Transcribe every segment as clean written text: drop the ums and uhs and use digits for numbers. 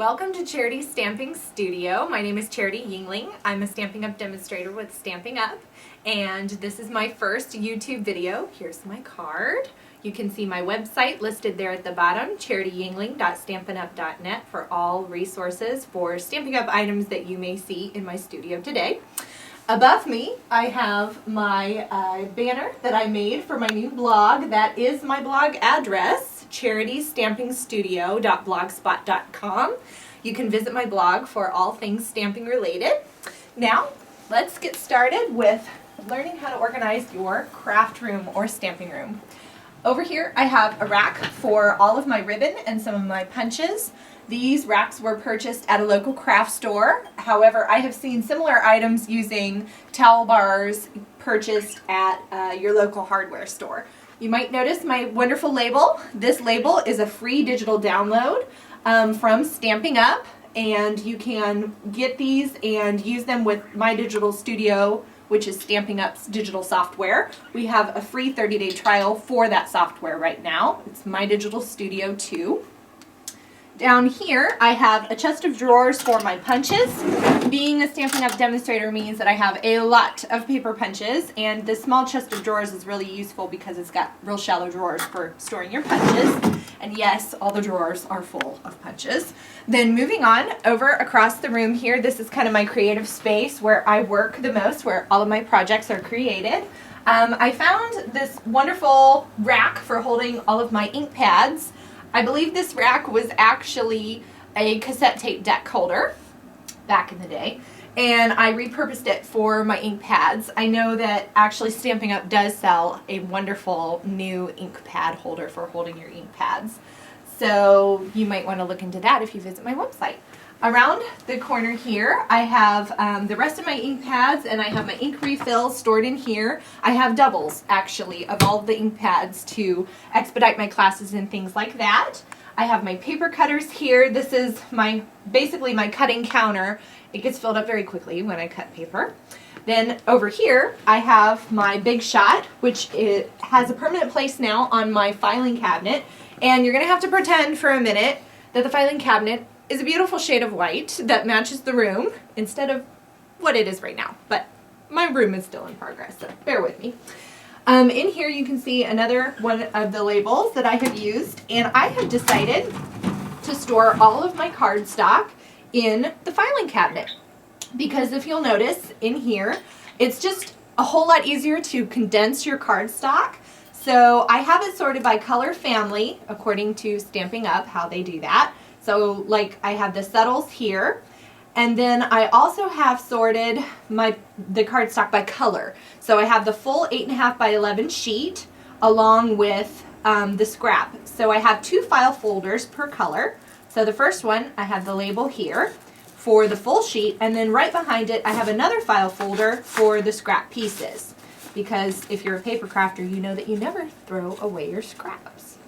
Welcome to Charity Stamping Studio. My name is Charity Yingling. I'm a Stampin' Up! Demonstrator with Stampin' Up! And this is my first YouTube video. Here's my card. You can see my website listed there at the bottom, CharityYingling.StampinUp.net, for all resources for Stampin' Up! Items that you may see in my studio today. Above me, I have my banner that I made for my new blog. That is my blog address, charitystampingstudio.blogspot.com. You can visit my blog for all things stamping related. Now, let's get started with learning how to organize your craft room or stamping room. Over here, I have a rack for all of my ribbon and some of my punches. These racks were purchased at a local craft store. However, I have seen similar items using towel bars purchased at your local hardware store. You might notice my wonderful label. This label is a free digital download from Stampin' Up! And you can get these and use them with My Digital Studio, which is Stampin' Up's digital software. We have a free 30-day trial for that software right now. It's My Digital Studio 2. Down here, I have a chest of drawers for my punches. Being a Stampin' Up! Demonstrator means that I have a lot of paper punches, and this small chest of drawers is really useful because it's got real shallow drawers for storing your punches. And yes, all the drawers are full of punches. Then moving on over across the room here, this is kind of my creative space where I work the most, where all of my projects are created. I found this wonderful rack for holding all of my ink pads. I believe this rack was actually a cassette tape deck holder back in the day, and I repurposed it for my ink pads. I know that actually Stampin' Up! Does sell a wonderful new ink pad holder for holding your ink pads, so you might want to look into that if you visit my website. Around the corner here, I have the rest of my ink pads, and I have my ink refills stored in here. I have doubles, actually, of all of the ink pads to expedite my classes and things like that. I have my paper cutters here. This is basically my cutting counter. It gets filled up very quickly when I cut paper. Then over here, I have my Big Shot, which it has a permanent place now on my filing cabinet. And you're going to have to pretend for a minute that the filing cabinet is a beautiful shade of white that matches the room instead of what it is right now. But my room is still in progress, so bear with me. In here you can see another one of the labels that I have used, and I have decided to store all of my cardstock in the filing cabinet. Because if you'll notice in here, it's just a whole lot easier to condense your cardstock. So I have it sorted by color family, according to Stampin' Up! How they do that. So like I have the subtles here, and then I also have sorted the cardstock by color. So I have the full 8.5 by 11 sheet along with the scrap. So I have 2 file folders per color. So the first one, I have the label here for the full sheet, and then right behind it I have another file folder for the scrap pieces. Because if you're a paper crafter, you know that you never throw away your scraps.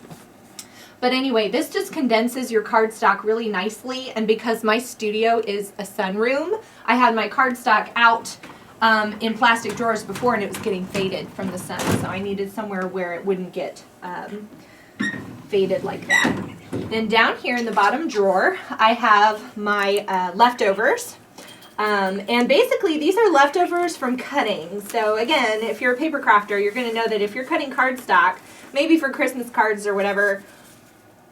But anyway, this just condenses your cardstock really nicely, and because my studio is a sunroom, I had my cardstock out in plastic drawers before, and it was getting faded from the sun, so I needed somewhere where it wouldn't get faded like that. Then down here in the bottom drawer, I have my leftovers. And basically these are leftovers from cutting. So again, if you're a paper crafter, you're going to know that if you're cutting cardstock, maybe for Christmas cards or whatever,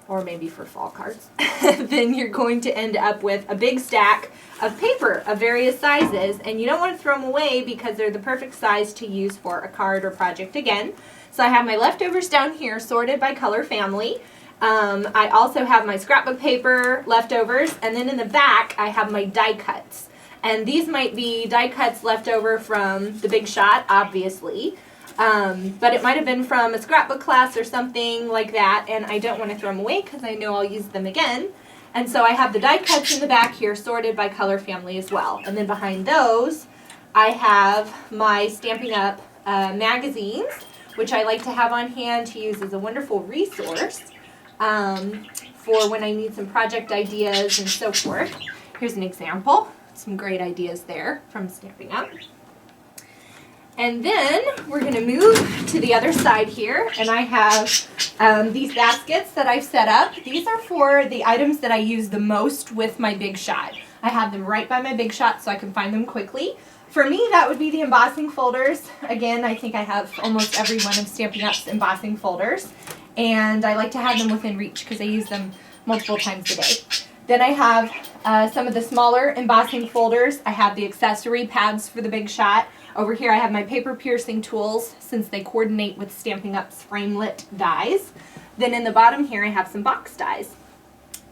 or maybe for fall cards, then you're going to end up with a big stack of paper of various sizes, and you don't want to throw them away because they're the perfect size to use for a card or project again. So I have my leftovers down here sorted by color family. I also have my scrapbook paper leftovers, and then in the back I have my die cuts. And these might be die cuts left over from the Big Shot, obviously. But it might have been from a scrapbook class or something like that, and I don't want to throw them away because I know I'll use them again. And so I have the die cuts in the back here sorted by color family as well. And then behind those, I have my Stampin' Up! Magazines, which I like to have on hand to use as a wonderful resource for when I need some project ideas and so forth. Here's an example. Some great ideas there from Stampin' Up! And then we're going to move to the other side here, and I have these baskets that I've set up. These are for the items that I use the most with my Big Shot. I have them right by my Big Shot so I can find them quickly. For me, that would be the embossing folders. Again, I think I have almost every one of Stampin' Up's embossing folders, and I like to have them within reach because I use them multiple times a day. Then I have some of the smaller embossing folders. I have the accessory pads for the Big Shot. Over here I have my paper piercing tools since they coordinate with Stampin' Up's framelit dies. Then in the bottom here I have some box dies.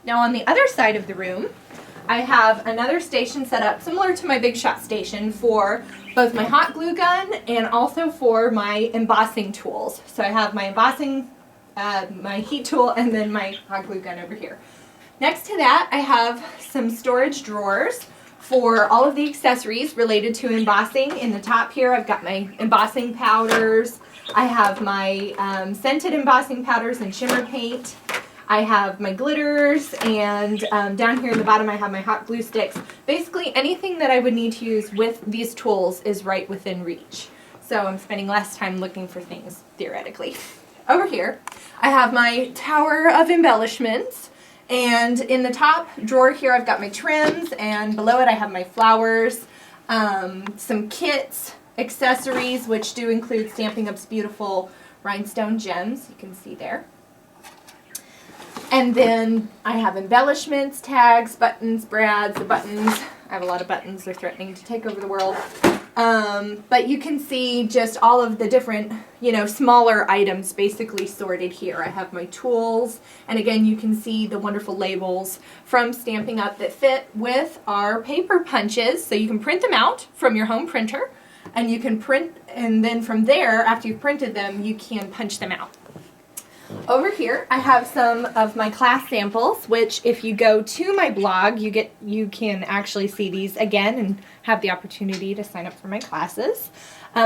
Now on the other side of the room I have another station set up similar to my Big Shot station for both my hot glue gun and also for my embossing tools. So I have my embossing, my heat tool, and then my hot glue gun over here. Next to that I have some storage drawers for all of the accessories related to embossing. In the top here I've got my embossing powders, I have my scented embossing powders and shimmer paint, I have my glitters, and down here in the bottom I have my hot glue sticks. Basically anything that I would need to use with these tools is right within reach. So I'm spending less time looking for things theoretically. Over here I have my tower of embellishments. And in the top drawer here I've got my trims, and below it I have my flowers, some kits, accessories, which do include Stampin' Up's beautiful rhinestone gems, you can see there. And then I have embellishments, tags, buttons, brads, the buttons. I have a lot of buttons, they're threatening to take over the world. But you can see just all of the different, smaller items basically sorted here. I have my tools, and again you can see the wonderful labels from Stampin' Up that fit with our paper punches. So you can print them out from your home printer, and you can print, and then from there, after you've printed them, you can punch them out. Over here I have some of my class samples, which if you go to my blog you can actually see these again and have the opportunity to sign up for my classes,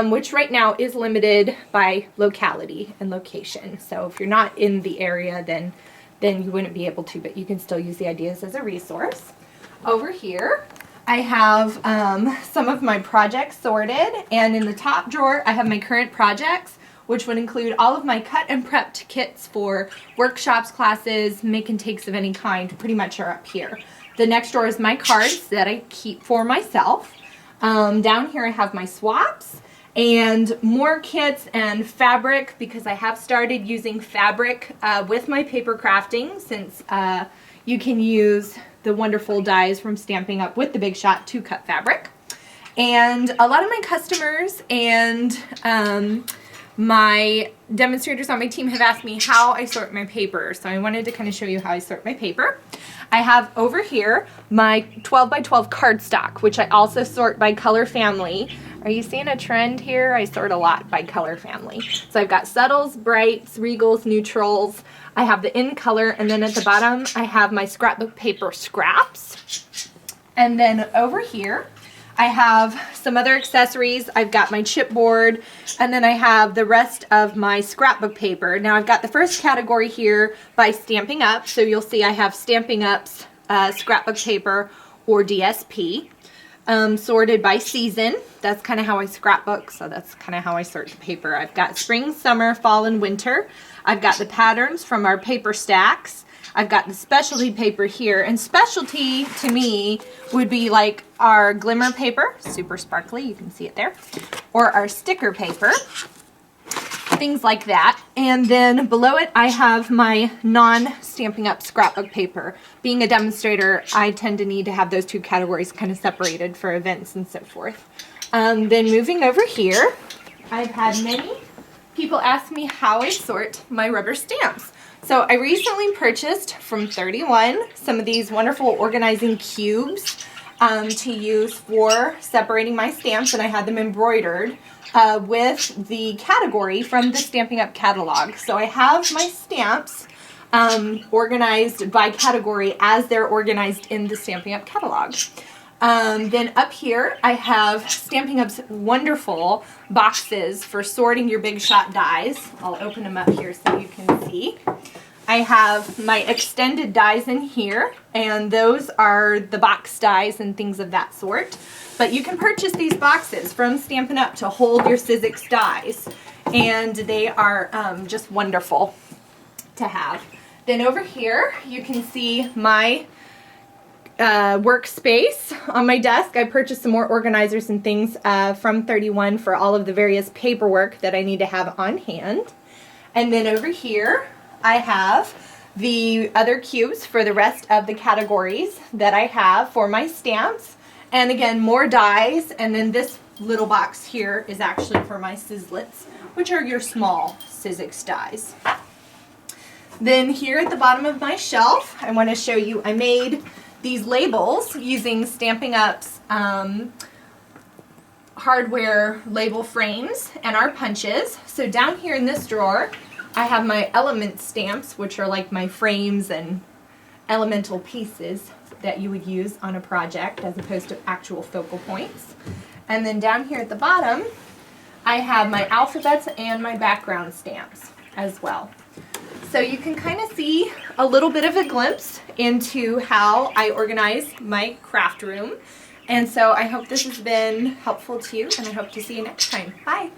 which right now is limited by locality and location. So if you're not in the area then you wouldn't be able to, but you can still use the ideas as a resource. Over here I have some of my projects sorted, and in the top drawer I have my current projects, which would include all of my cut and prepped kits for workshops, classes, make and takes of any kind, pretty much are up here. The next drawer is my cards that I keep for myself. Down here I have my swaps and more kits and fabric, because I have started using fabric with my paper crafting, since you can use the wonderful dies from Stampin' Up with the Big Shot to cut fabric. And a lot of my customers and my demonstrators on my team have asked me how I sort my paper, so I wanted to kind of show you how I sort my paper. I have over here my 12 by 12 cardstock, which I also sort by color family. Are you seeing a trend here? I sort a lot by color family. So I've got subtles, brights, regals, neutrals. I have the in color, and then at the bottom I have my scrapbook paper scraps. And then over here I have some other accessories. I've got my chipboard, and then I have the rest of my scrapbook paper. Now I've got the first category here by Stampin' Up, so you'll see I have Stampin' Up's scrapbook paper, or DSP, sorted by season. That's kind of how I scrapbook, so that's kind of how I sort the paper. I've got spring, summer, fall, and winter. I've got the patterns from our paper stacks. I've got the specialty paper here, and specialty to me would be like our glimmer paper, super sparkly, you can see it there, or our sticker paper, things like that. And then below it I have my non-Stampin' Up scrapbook paper. Being a demonstrator, I tend to need to have those two categories kind of separated for events and so forth. Then moving over here, I've had many people ask me how I sort my rubber stamps. So I recently purchased from 31 some of these wonderful organizing cubes to use for separating my stamps, and I had them embroidered with the category from the Stampin' Up catalog. So I have my stamps organized by category as they're organized in the Stampin' Up catalog. Then up here I have Stampin' Up's wonderful boxes for sorting your Big Shot dies. I'll open them up here so you can see. I have my extended dies in here, and those are the box dies and things of that sort. But you can purchase these boxes from Stampin' Up! To hold your Sizzix dies, and they are just wonderful to have. Then over here, you can see my workspace on my desk. I purchased some more organizers and things from 31 for all of the various paperwork that I need to have on hand. And then over here, I have the other cubes for the rest of the categories that I have for my stamps. And again, more dies, and then this little box here is actually for my Sizzlets, which are your small Sizzix dies. Then here at the bottom of my shelf, I want to show you, I made these labels using Stampin' Up's hardware label frames and our punches. So down here in this drawer, I have my element stamps, which are like my frames and elemental pieces that you would use on a project as opposed to actual focal points. And then down here at the bottom, I have my alphabets and my background stamps as well. So you can kind of see a little bit of a glimpse into how I organize my craft room. And so I hope this has been helpful to you, and I hope to see you next time. Bye!